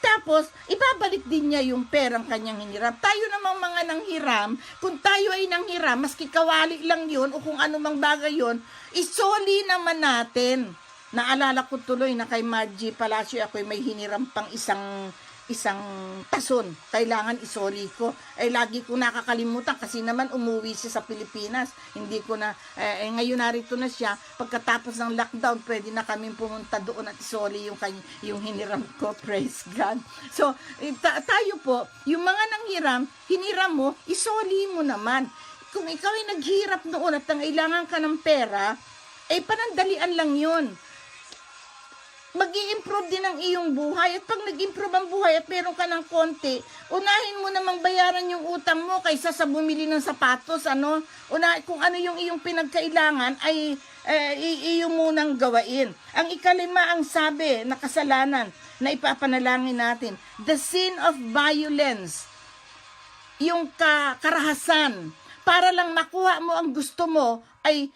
Tapos, ibabalik din niya yung perang kanyang hiniram. Tayo namang mga nanghiram, kung tayo ay nanghiram, maski kawali lang yun o kung anumang bagay yun, isoli naman natin. Naalala ko tuloy na kay Margie Palacio ako'y may hiniram pang isang tason. Kailangan isoli ko. Lagi ko nakakalimutan kasi naman umuwi siya sa Pilipinas. Hindi ko na, ngayon narito na siya. Pagkatapos ng lockdown, pwede na kami pumunta doon at isoli yung hiniram ko. Praise God. So, tayo po, yung mga hiniram mo, isoli mo naman. Kung ikaw ay naghirap noon at nangailangan ka ng pera, panandalian lang yun. mag-i-improve din ang iyong buhay. At pag nag-improve ang buhay at meron ka ng konti, unahin mo namang bayaran yung utang mo kaysa sa bumili ng sapatos, ano? Kung ano yung iyong pinagkailangan ay iyo munang gawain. Ang ikalima ang sabi na kasalanan na ipapanalangin natin, the sin of violence, yung karahasan, para lang makuha mo ang gusto mo ay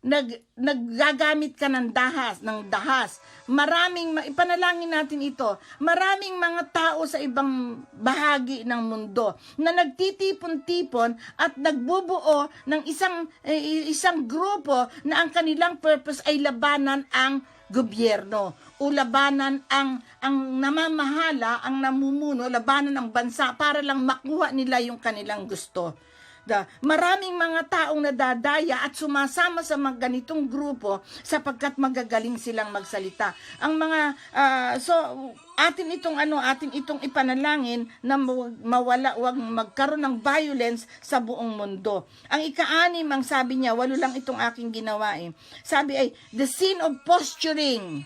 naggagamit ka ng dahas. Ipanalangin natin ito. Maraming mga tao sa ibang bahagi ng mundo na nagtitipon-tipon at nagbubuo ng isang grupo na ang kanilang purpose ay labanan ang gobyerno o labanan ang namamahala, ang namumuno, labanan ang bansa para lang makuha nila yung kanilang gusto. Maraming mga taong nadadaya at sumasama sa mga ganitong grupo sapagkat magagaling silang magsalita. Ang mga atin itong ipanalangin na wag magkaroon ng violence sa buong mundo. Ang ika-anim, ang sabi niya, 8 lang itong aking ginawa eh. Sabi ay the sin of posturing,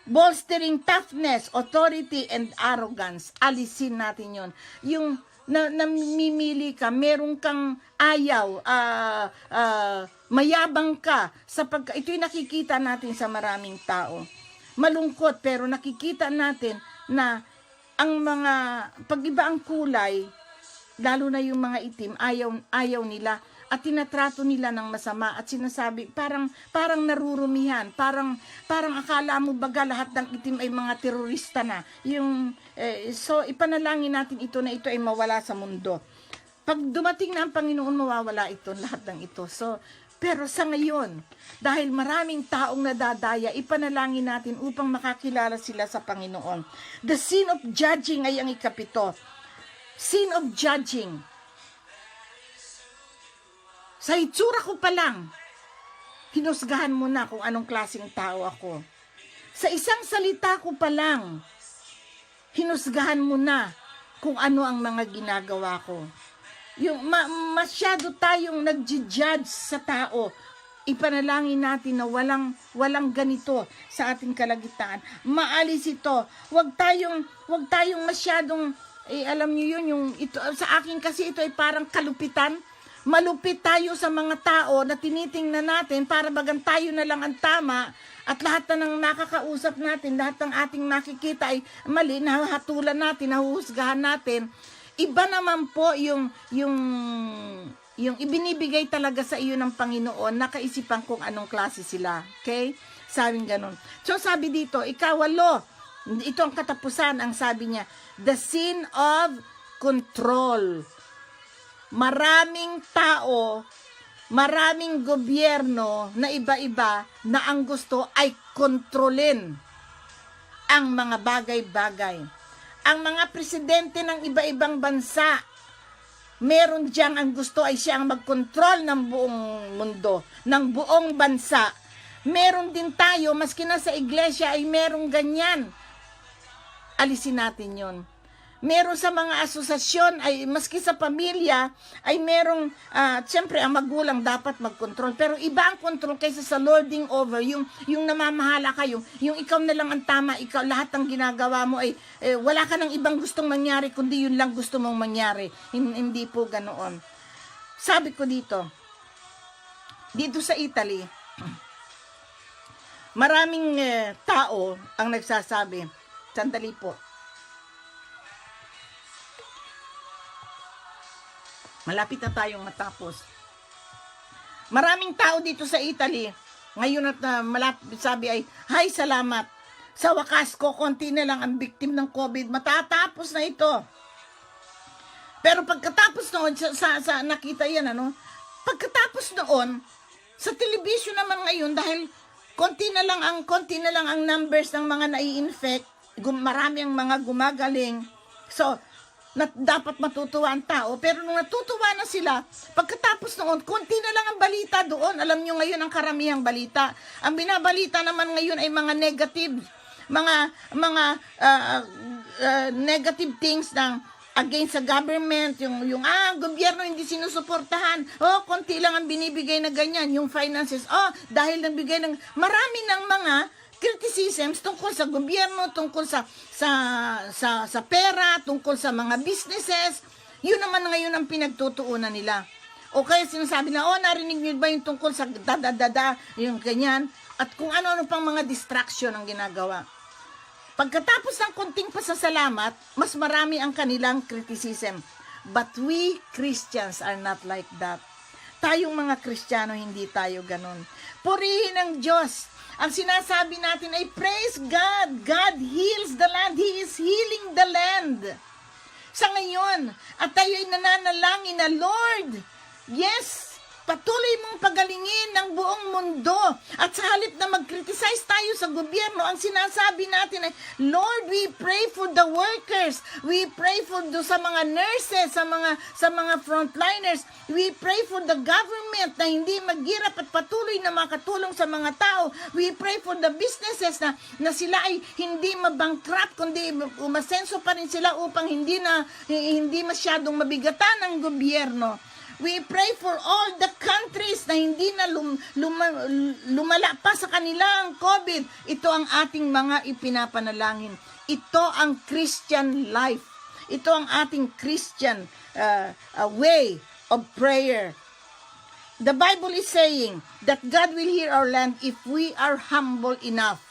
bolstering toughness, authority and arrogance. Alisin natin 'yon. Yung namimili ka, meron kang ayaw, mayabang ka, ito'y nakikita natin sa maraming tao. Malungkot, pero nakikita natin na ang mga, pag-iba ang kulay, lalo na yung mga itim, ayaw nila, at tinatrato nila ng masama at sinasabi, parang narurumihan, parang akala mo baga lahat ng itim ay mga terorista na. So ipanalangin natin ito na ito ay mawala sa mundo. Pag dumating na ang Panginoon, mawawala ito, lahat ng ito. Pero sa ngayon, dahil maraming taong nadadaya, ipanalangin natin upang makakilala sila sa Panginoon. The sin of judging ay ang 7. Sin of judging. Sa itsura ko pa lang, hinusgahan mo na kung anong klaseng tao ako. Sa isang salita ko pa lang, hinusgahan mo na kung ano ang mga ginagawa ko. Masyado tayong nag-judge sa tao. Ipanalangin natin na walang ganito sa ating kalagitnaan. Maalis ito. Huwag tayong masyadong, alam niyo yun, sa akin kasi ito ay parang kalupitan. Malupit tayo sa mga tao na tinitingnan natin para bagang tayo na lang ang tama at lahat na ng nakakausap natin, lahat ng ating nakikita ay mali, nahatulan natin, nahuhusgahan natin. Iba naman po yung ibinibigay talaga sa iyo ng Panginoon, nakaisipan kung anong klase sila. Okay? Sabing ganun. So sabi dito, 8, ito ang katapusan, ang sabi niya, the sin of control. Maraming tao, maraming gobyerno na iba-iba na ang gusto ay kontrolin ang mga bagay-bagay. Ang mga presidente ng iba-ibang bansa, meron diyang ang gusto ay siya ang magkontrol ng buong mundo, ng buong bansa. Meron din tayo, maski na sa iglesia ay merong ganyan. Alisin natin yon. Meron sa mga asosasyon, ay maski sa pamilya, ay merong, siyempre ang magulang dapat magkontrol. Pero iba ang kontrol kaysa sa lording over, yung namamahala kayo, yung ikaw na lang ang tama, ikaw lahat ng ginagawa mo ay wala ka ng ibang gustong mangyari, kundi yun lang gusto mong mangyari. Hindi po ganoon. Sabi ko dito sa Italy, maraming tao ang nagsasabi, sandali po, malapit na tayong matapos. Maraming tao dito sa Italy, ngayon at malapit sabi ay, hay salamat, sa wakas ko, konti na lang ang victim ng COVID, matatapos na ito. Pero pagkatapos noon, sa nakita yan, pagkatapos noon, sa television naman ngayon, dahil konti na lang ang numbers ng mga nai-infect, marami ang mga gumagaling, so, dapat matutuwa ang tao, pero nung natutuwa na sila, pagkatapos noon, konti na lang ang balita doon. Alam nyo ngayon ang karamihang balita. Ang binabalita naman ngayon ay mga negative, mga negative things ng against sa government, yung gobyerno hindi sinusuportahan, konti lang ang binibigay na ganyan, yung finances, dahil nagbigay ng, marami ng mga criticisms tungkol sa gobyerno, tungkol sa pera, tungkol sa mga businesses. Yun naman ngayon ang pinagtutuunan nila. O kaya sinasabi na, narinig niyo ba yung tungkol sa yung ganyan, at kung ano-ano pang mga distraction ang ginagawa. Pagkatapos ng konting pasasalamat, mas marami ang kanilang criticism. But we Christians are not like that. Tayong mga Kristiyano, hindi tayo ganun. Purihin ang Diyos. Ang sinasabi natin ay, praise God. God heals the land. He is healing the land. Sa ngayon, at tayo ay nananalangin na, Lord, yes, patuloy mong pagalingin ng buong mundo. At sa halip na mag-criticize tayo sa gobyerno, ang sinasabi natin ay, Lord, we pray for the workers. We pray for sa mga nurses, sa mga frontliners. We pray for the government na hindi maghirap at patuloy na makatulong sa mga tao. We pray for the businesses na sila ay hindi mabankrupt, kundi umasenso pa rin sila upang hindi masyadong mabigatan ng gobyerno. We pray for all the countries na hindi na lumala pa sa kanilang COVID. Ito ang ating mga ipinapanalangin. Ito ang Christian life. Ito ang ating Christian way of prayer. The Bible is saying that God will hear our land if we are humble enough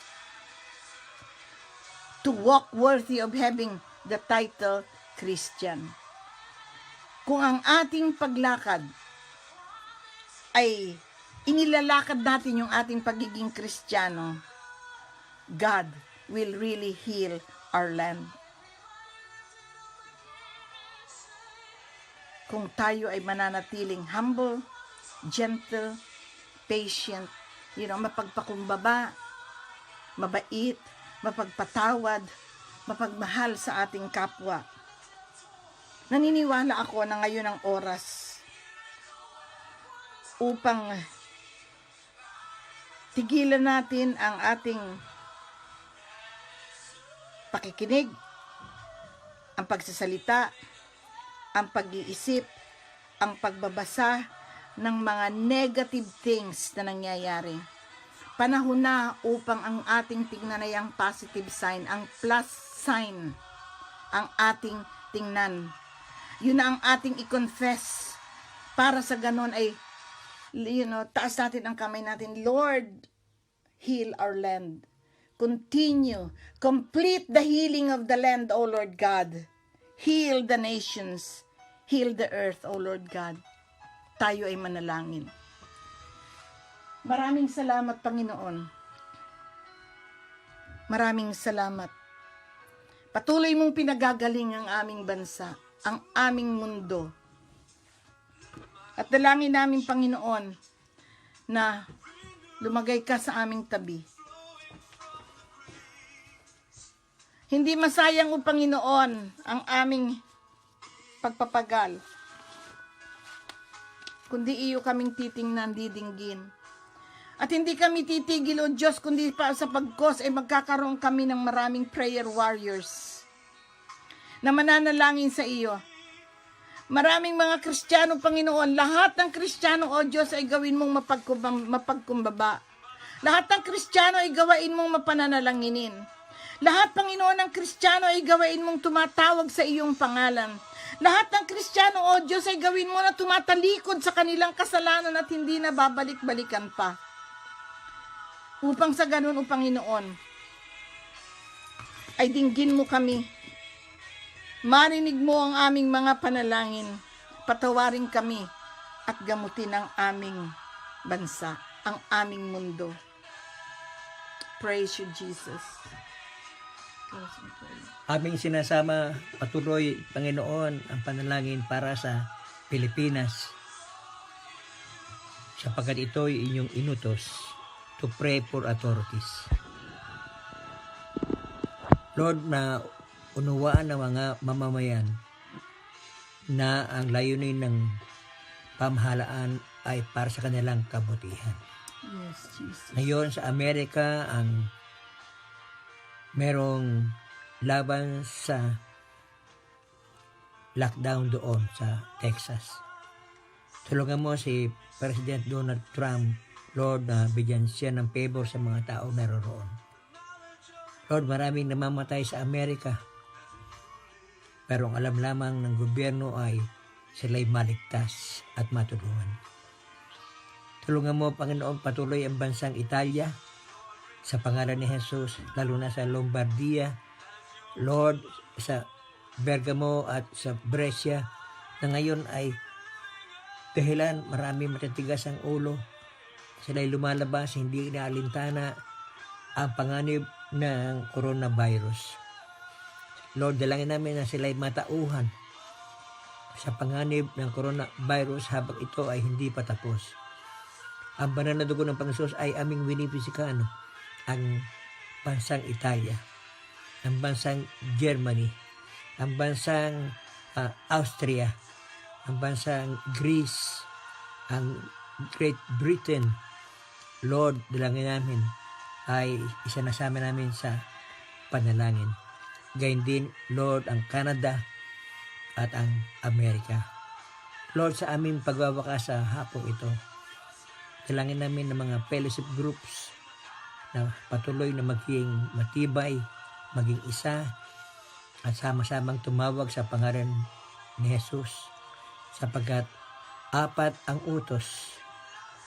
to walk worthy of having the title Christian. Kung ang ating paglakad ay inilalakad natin yung ating pagiging Kristiyano, God will really heal our land. Kung tayo ay mananatiling humble, gentle, patient, mapagpakumbaba, mabait, mapagpatawad, mapagmahal sa ating kapwa. Naniniwala ako na ngayon ang oras upang tigilan natin ang ating pakikinig, ang pagsasalita, ang pag-iisip, ang pagbabasa ng mga negative things na nangyayari. Panahon na upang ang ating tingnan ay ang positive sign, ang plus sign, ang ating tingnan. Yun na ang ating i-confess. Para sa ganon ay, taas natin ang kamay natin. Lord, heal our land. Continue. Complete the healing of the land, O Lord God. Heal the nations. Heal the earth, O Lord God. Tayo ay manalangin. Maraming salamat, Panginoon. Maraming salamat. Patuloy mong pinagagaling ang aming bansa, ang aming mundo. At dalangin namin, Panginoon, na lumagay ka sa aming tabi. Hindi masayang, O Panginoon, ang aming pagpapagal, kundi iyo kaming titingnan, didinggin. At hindi kami titigil, O Diyos, kundi pa sa pagkos ay magkakaroon kami ng maraming prayer warriors na mananalangin sa iyo. Maraming mga Kristiyano, Panginoon, lahat ng Kristiyano, O Diyos, ay gawin mong mapagkumbaba. Lahat ng Kristiyano ay gawain mong mapananalanginin. Lahat, Panginoon, ng Kristiyano ay gawain mong tumatawag sa iyong pangalan. Lahat ng Kristiyano, O Diyos, ay gawin mo na tumatalikod sa kanilang kasalanan at hindi na babalik-balikan pa. Upang sa ganun, O Panginoon, ay dinggin mo kami. Marinig mo ang aming mga panalangin, patawarin kami at gamutin ang aming bansa, ang aming mundo. Praise you, Jesus. Aming sinasama patuloy, Panginoon, ang panalangin para sa Pilipinas, sapagkat ito'y inyong inutos to pray for authorities. Lord, na unawaan ng mga mamamayan na ang layunin ng pamahalaan ay para sa kanilang kabutihan. Yes, Jesus. Ngayon sa Amerika, ang merong laban sa lockdown doon sa Texas. Tulungan mo si President Donald Trump, Lord, na bigyan siya ng favor sa mga tao naroroon. Lord, maraming namamatay sa Amerika. Pero ang alam lamang ng gobyerno ay sila'y maligtas at matulungan. Tulungan mo, Panginoon, patuloy ang bansang Italia sa pangalan ni Jesus, lalo na sa Lombardia, Lord, sa Bergamo at sa Brescia, na ngayon ay dahilan marami matatigas ang ulo. Sila'y lumalabas, hindi inaalintana ang panganib ng coronavirus. Lord, dalangin namin na sila'y matauhan sa panganib ng coronavirus habang ito ay hindi pa tapos. Ang banal na dugo ng Panginoon ay aming winipisikano, ang bansang Italia, ang bansang Germany, ang bansang Austria, ang bansang Greece, ang Great Britain. Lord, dalangin namin ay isanasama namin sa panalangin. Gayun din, Lord, ang Canada at ang Amerika. Lord, sa aming pagwawakas sa hapong ito, dalangin namin ng mga fellowship groups na patuloy na maging matibay, maging isa, at sama-samang tumawag sa pangalan ni Jesus, sapagkat 4 ang utos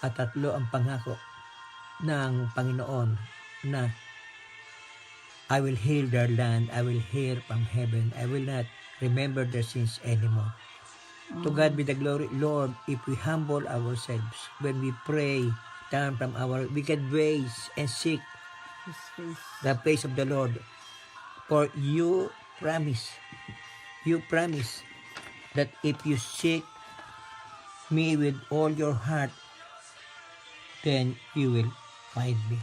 at 3 ang pangako ng Panginoon na I will heal their land, I will hear from heaven, I will not remember their sins anymore. To God be the glory, Lord, if we humble ourselves when we pray down from our wicked ways and seek His face. the face of the Lord. For you promise that if you seek me with all your heart, then you will find me.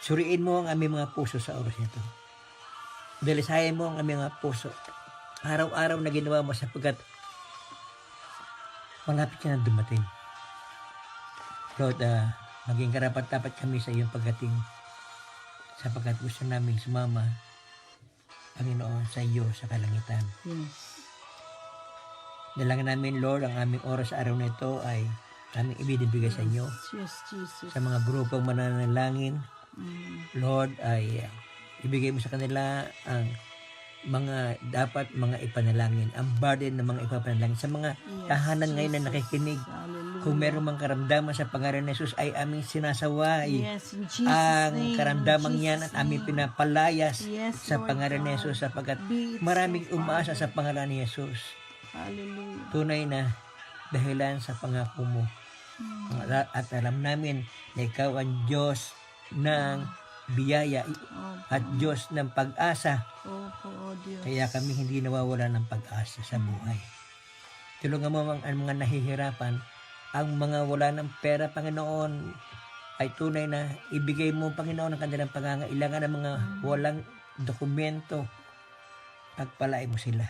Suriin mo ang aming mga puso sa oras nito. Dalisayan mo ang aming mga puso. Araw-araw na ginawa mo sapagkat malapit ka na dumating. Lord, maging karapat-dapat kami sa iyong pagdating sapagkat gusto namin sumama, Panginoon, sa iyo sa kalangitan. Yes. Dalangin namin, Lord, ang aming oras sa araw na ito ay aming ibinibigay sa inyo. Yes, Jesus. Sa mga grupong mananalangin, Lord, ay ibigay mo sa kanila ang mga dapat mga ipanalangin, ang burden ng mga ipapanalangin. Sa mga tahanan ngayon na nakikinig, Hallelujah. kung meron mang karamdaman sa pangalan ni Jesus, ay aming sinasaway Yes, in Jesus' ang name. karamdaman in yan at Jesus' aming name. pinapalayas Yes, sa Lord pangalan ni God. Jesus sapagkat Be it maraming so, umaasa Father. sa pangalan ni Jesus. Hallelujah. Tunay na dahilan sa pangako mo. At alam namin na ikaw ang Diyos ng biyaya at Diyos ng pag-asa. Opo, oh Diyos. Kaya kami hindi nawawala ng pag-asa sa buhay. Tulungan mo ang mga nahihirapan, ang mga wala ng pera, Panginoon, ay tunay na ibigay mo, Panginoon, ang kanilang pangangailangan ng mga walang dokumento. Pagpalain mo sila.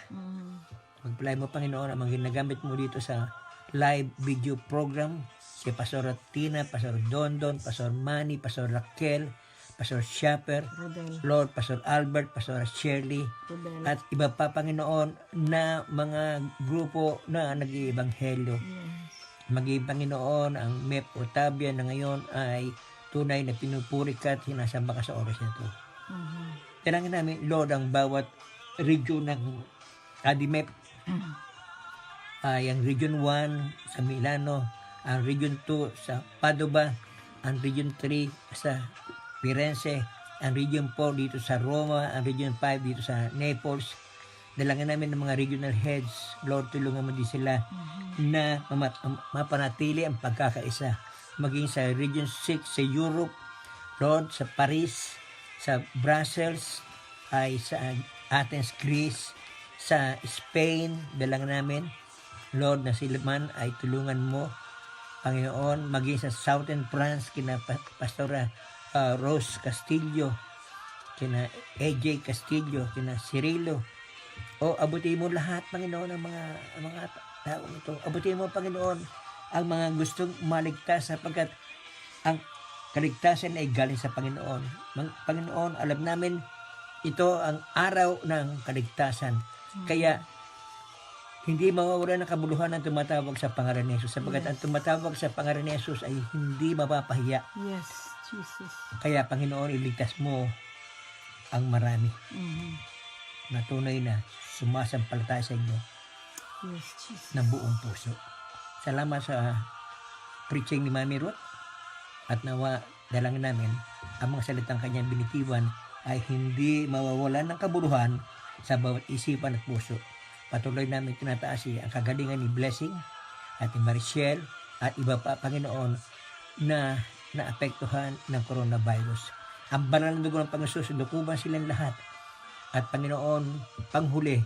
Pagpalain mo, Panginoon, ang mga ginagamit mo dito sa live video program, si Pastor Tina, Pastor Dondon, Pastor Manny, Pastor Raquel, Pastor Shepard, Rodel. Lord, Pastor Albert, Pastor Shirley, Rodel. at iba pa, Panginoon, na mga grupo na nag-iebanghelyo. Yes. Maging Panginoon, ang MEP Otavia na ngayon ay tunay na pinupuri ka at sinasamba ka sa oras na ito. Kailangan namin, Lord, ang bawat region ng ADMEP, ay ang Region 1 sa Milano, ang Region 2 sa Padova, ang Region 3 sa Firenze, ang Region 4 dito sa Roma, ang Region 5 dito sa Naples. Dalangin namin ng mga regional heads, Lord, tulungan mo din sila na mapanatili ang pagkakaisa. Maging sa Region 6 sa Europe, Lord, sa Paris, sa Brussels, ay sa Athens, Greece, sa Spain, dalangin namin, Lord, na sila man ay tulungan mo, Panginoon, maging sa Southern France, kina Pastora Rose Castillo, kina AJ Castillo, kina Cirilo. O abutin mo lahat, Panginoon, ang mga tao ito. Abutin mo, Panginoon, ang mga gustong maligtas sapagkat ang kaligtasan ay galing sa Panginoon. Panginoon, alam namin ito ang araw ng kaligtasan. Kaya hindi mawawala ng kabuluhan ang tumatawag sa pangalan ni Jesus sapagkat ang tumatawag sa pangalan ni Jesus ay hindi mapapahiya. Yes. Jesus. Kaya, Panginoon, iligtas mo ang marami na tunay na sumasampalataya sa inyo Yes, Jesus. ng buong puso. Salamat sa preaching ni Mami Ruth at nawa dalangin namin ang mga salitang kanyang binitiwan ay hindi mawawalan ng kabuluhan sa bawat isipan at puso. Patuloy namin tinataas ang kagalingan ni Blessing at ni Marichelle at iba pa, Panginoon, na naapektuhan ng coronavirus. Ang banal na dugo ng Panginoon, sudukuban silang lahat. At Panginoon, panghuli,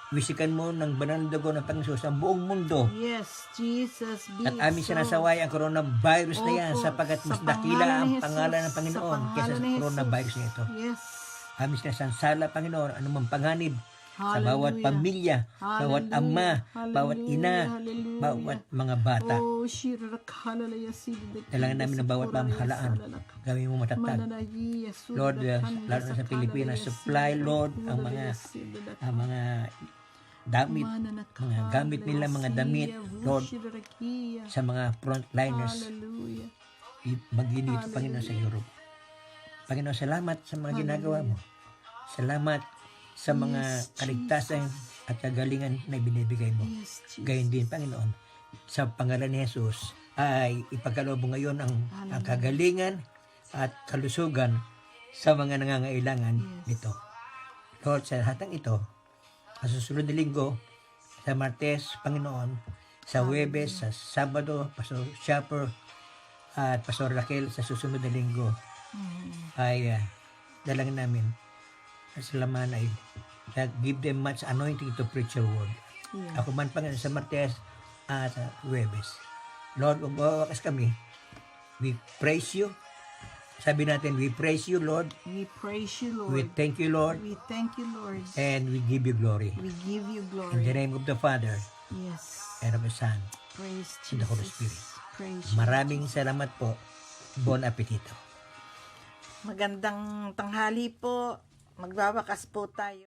wisikan mo ng banal na dugo ng Panginoon ang buong mundo. Yes, Jesus. Be At aming so. sinasaway ang coronavirus na yan Opo, sapagkat mas sa dakila pangalan ang ni pangalan ng Jesus, Panginoon sa kaysa sa pangalan ni coronavirus Jesus. na ito. Yes. Aming sinasansala, Panginoon, anumang panganib sa Hallelujah. bawat pamilya, bawat ama, Hallelujah. bawat ina, Hallelujah. bawat mga bata. Oh, shirak halalaya sidak. Dalangin namin ang bawat pamahalaan. Gawin mo matatag. Lord, lalo na sa Pilipinas, supply, Lord, ang mga damit, mga gamit nila, mga damit, Lord, sa mga frontliners, Hallelujah. mag-inito, Panginoon, sa Europe. Panginoon, salamat sa mga ginagawa mo. Salamat sa mga kaligtasan at kagalingan na binibigay mo. Yes, Jesus. Gayon din, Panginoon, sa pangalan ni Jesus, ay ipagkaloob mo ngayon ang kagalingan at kalusugan sa mga nangangailangan nito. Lord, sa lahat ng ito, sa susunod na linggo, sa Martes, Panginoon, sa Huwebes, sa Sabado, Pastor Shopper, at Pastor Raquel, sa susunod na linggo, ay dalangin namin sa laman ay give them much anointing to preach your word. Yeah. Ako man, Panginoon, sa Martes at sa Huwebes. Lord, magwawakas kami. We praise you. Sabi natin, we praise you, Lord. We praise you, Lord. We thank you, Lord. We thank you, Lord. And we give you glory. We give you In the glory. name of the Father, Yes. and of the Son, Praise and Jesus. the Holy Spirit. Praise you. Maraming salamat po. Bon appetito. Magandang tanghali po. Magbabakas po tayo.